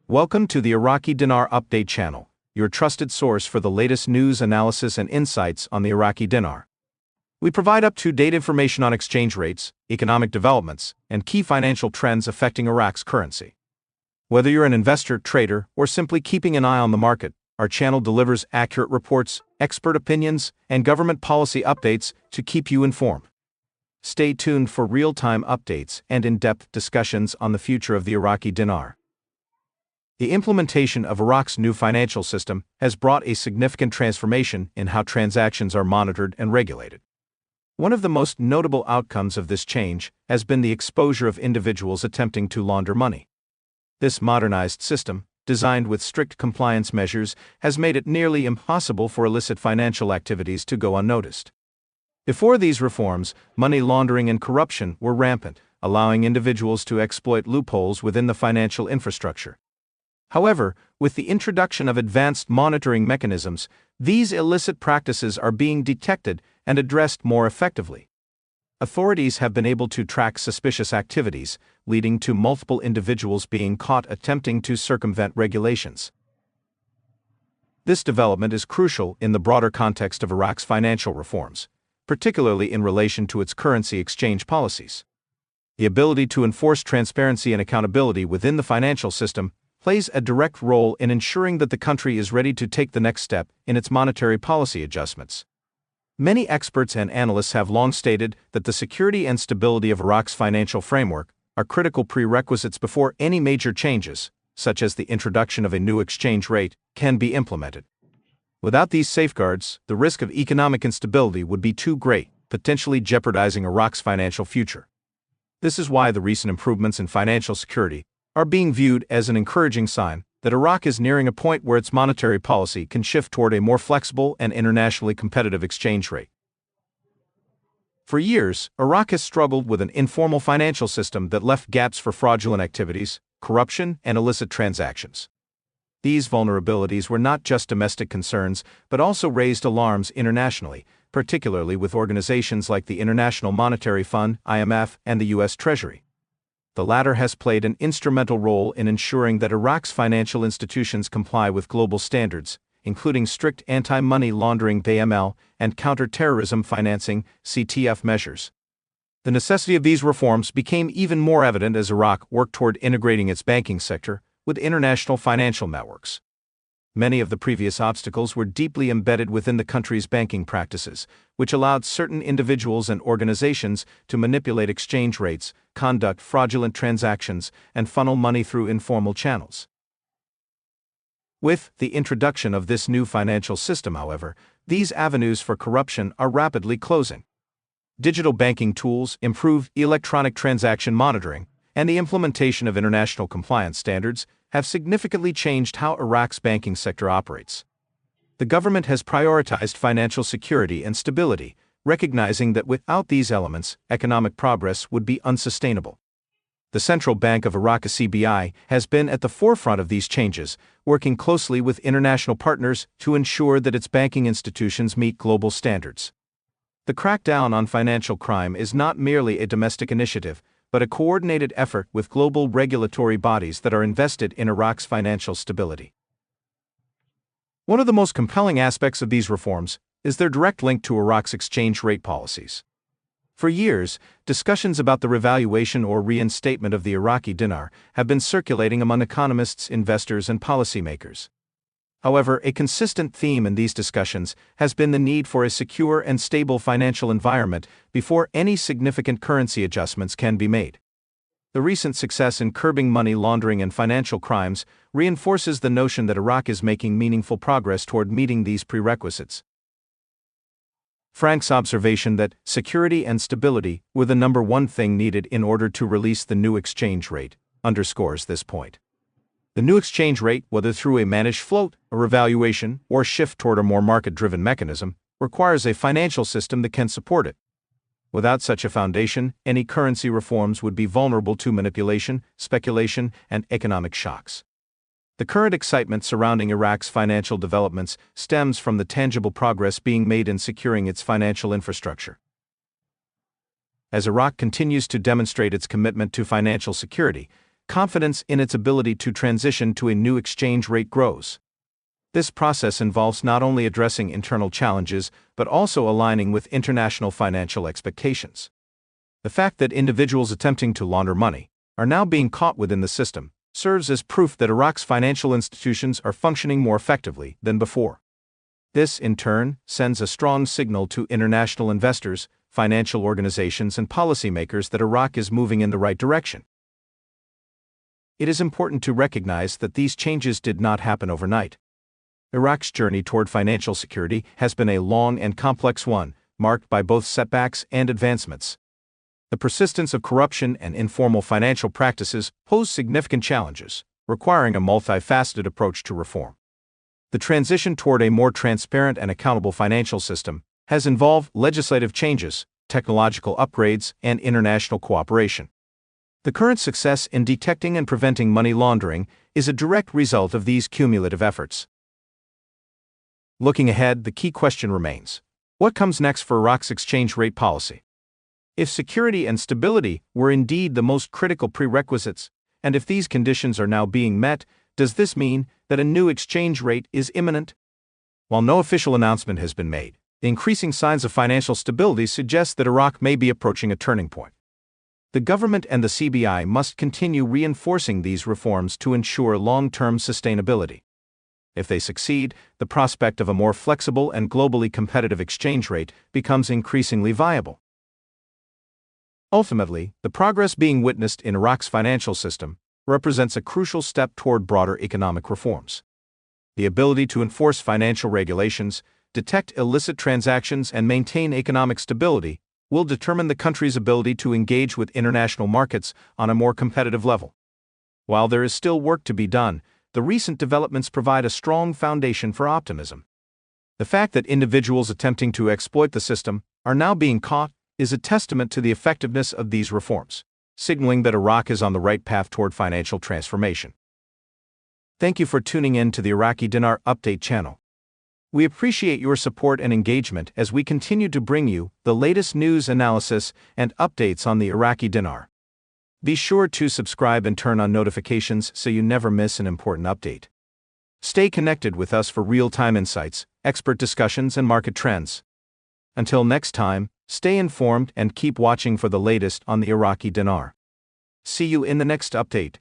Welcome to the Iraqi Dinar Update channel, your trusted source for the latest news, analysis, and insights on the Iraqi dinar. We provide up-to-date information on exchange rates, economic developments, and key financial trends affecting Iraq's currency. Whether you're an investor, trader, or simply keeping an eye on the market, our channel delivers accurate reports, expert opinions, and government policy updates to keep you informed. Stay tuned for real-time updates and in-depth discussions on the future of the Iraqi dinar. The implementation of Iraq's new financial system has brought a significant transformation in how transactions are monitored and regulated. One of the most notable outcomes of this change has been the exposure of individuals attempting to launder money. This modernized system, designed with strict compliance measures, has made it nearly impossible for illicit financial activities to go unnoticed. Before these reforms, money laundering and corruption were rampant, allowing individuals to exploit loopholes within the financial infrastructure. However, with the introduction of advanced monitoring mechanisms, these illicit practices are being detected and addressed more effectively. Authorities have been able to track suspicious activities, leading to multiple individuals being caught attempting to circumvent regulations. This development is crucial in the broader context of Iraq's financial reforms, particularly in relation to its currency exchange policies. The ability to enforce transparency and accountability within the financial system plays a direct role in ensuring that the country is ready to take the next step in its monetary policy adjustments. Many experts and analysts have long stated that the security and stability of Iraq's financial framework are critical prerequisites before any major changes, such as the introduction of a new exchange rate, can be implemented. Without these safeguards, the risk of economic instability would be too great, potentially jeopardizing Iraq's financial future. This is why the recent improvements in financial security are being viewed as an encouraging sign that Iraq is nearing a point where its monetary policy can shift toward a more flexible and internationally competitive exchange rate. For years, Iraq has struggled with an informal financial system that left gaps for fraudulent activities, corruption, and illicit transactions. These vulnerabilities were not just domestic concerns, but also raised alarms internationally, particularly with organizations like the International Monetary Fund, IMF, and the U.S. Treasury. The latter has played an instrumental role in ensuring that Iraq's financial institutions comply with global standards, including strict anti-money laundering (AML) and counter-terrorism financing (CTF) measures. The necessity of these reforms became even more evident as Iraq worked toward integrating its banking sector with international financial networks. Many of the previous obstacles were deeply embedded within the country's banking practices, which allowed certain individuals and organizations to manipulate exchange rates, conduct fraudulent transactions, and funnel money through informal channels. With the introduction of this new financial system, however, these avenues for corruption are rapidly closing. Digital banking tools, improved electronic transaction monitoring, and the implementation of international compliance standards have significantly changed how Iraq's banking sector operates. The government has prioritized financial security and stability, recognizing that without these elements, economic progress would be unsustainable. The Central Bank of Iraq (CBI) has been at the forefront of these changes, working closely with international partners to ensure that its banking institutions meet global standards. The crackdown on financial crime is not merely a domestic initiative, but a coordinated effort with global regulatory bodies that are invested in Iraq's financial stability. One of the most compelling aspects of these reforms is their direct link to Iraq's exchange rate policies. For years, discussions about the revaluation or reinstatement of the Iraqi dinar have been circulating among economists, investors, and policymakers. However, a consistent theme in these discussions has been the need for a secure and stable financial environment before any significant currency adjustments can be made. The recent success in curbing money laundering and financial crimes reinforces the notion that Iraq is making meaningful progress toward meeting these prerequisites. Frank's observation that security and stability were the number one thing needed in order to release the new exchange rate underscores this point. The new exchange rate, whether through a managed float, a revaluation, or shift toward a more market-driven mechanism, requires a financial system that can support it. Without such a foundation, any currency reforms would be vulnerable to manipulation, speculation, and economic shocks. The current excitement surrounding Iraq's financial developments stems from the tangible progress being made in securing its financial infrastructure. As Iraq continues to demonstrate its commitment to financial security, confidence in its ability to transition to a new exchange rate grows. This process involves not only addressing internal challenges but also aligning with international financial expectations. The fact that individuals attempting to launder money are now being caught within the system serves as proof that Iraq's financial institutions are functioning more effectively than before. This, in turn, sends a strong signal to international investors, financial organizations, and policymakers that Iraq is moving in the right direction. It is important to recognize that these changes did not happen overnight. Iraq's journey toward financial security has been a long and complex one, marked by both setbacks and advancements. The persistence of corruption and informal financial practices pose significant challenges, requiring a multifaceted approach to reform. The transition toward a more transparent and accountable financial system has involved legislative changes, technological upgrades, and international cooperation. The current success in detecting and preventing money laundering is a direct result of these cumulative efforts. Looking ahead, the key question remains: what comes next for Iraq's exchange rate policy? If security and stability were indeed the most critical prerequisites, and if these conditions are now being met, does this mean that a new exchange rate is imminent? While no official announcement has been made, the increasing signs of financial stability suggest that Iraq may be approaching a turning point. The government and the CBI must continue reinforcing these reforms to ensure long-term sustainability. If they succeed, the prospect of a more flexible and globally competitive exchange rate becomes increasingly viable. Ultimately, the progress being witnessed in Iraq's financial system represents a crucial step toward broader economic reforms. The ability to enforce financial regulations, detect illicit transactions, and maintain economic stability will determine the country's ability to engage with international markets on a more competitive level. While there is still work to be done, the recent developments provide a strong foundation for optimism. The fact that individuals attempting to exploit the system are now being caught is a testament to the effectiveness of these reforms, signaling that Iraq is on the right path toward financial transformation. Thank you for tuning in to the Iraqi Dinar Update channel. We appreciate your support and engagement as we continue to bring you the latest news, analysis, and updates on the Iraqi dinar. Be sure to subscribe and turn on notifications so you never miss an important update. Stay connected with us for real-time insights, expert discussions, and market trends. Until next time, stay informed and keep watching for the latest on the Iraqi dinar. See you in the next update.